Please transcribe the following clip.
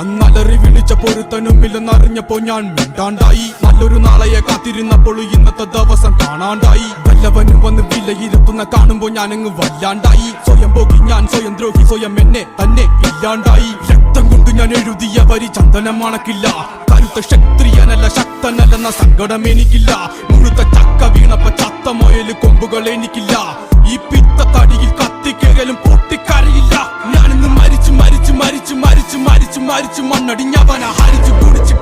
അന്നലറി വിളിച്ച പൊരുത്തനുമില്ലെന്നറിഞ്ഞപ്പോ ഞാൻ മിണ്ടാണ്ടായി. നല്ലൊരു നാളെയെ കാത്തിരുന്നപ്പോൾ ഇന്നത്തെ ദിവസം കാണാണ്ടായി. വല്ലവനും വന്ന് വിലയിരുത്തുന്ന കാണുമ്പോ ഞാനങ്ങ് വല്ലാണ്ടായി. സ്വയം പോകി ഞാൻ സ്വയം ദ്രോഹി, സ്വയം എന്നെ തന്നെ ഇല്ലാണ്ടായി. രക്തം കൊണ്ട് ഞാൻ എഴുതിയ വരി ചന്ദനം മണക്കില്ല. കരുത്ത ക്ഷത്രിയനല്ല ശക്തനല്ലെന്ന സങ്കടം എനിക്കില്ല. മുഴുത്ത ചക്ക വീണപ്പ ചത്ത മൊയല് കൊമ്പുകൾ എനിക്കില്ല. ഈ പിത്ത തടിയിൽ കത്തിക്കേകലും പൊട്ടിക്കരയില്ല. ഞാനിന്ന് മരിച്ചു മരിച്ചു മരിച്ചു മരിച്ചു മരിച്ചു മരിച്ചു മണ്ണടിഞ്ഞവന ഹരിച്ചു കുടിച്ചു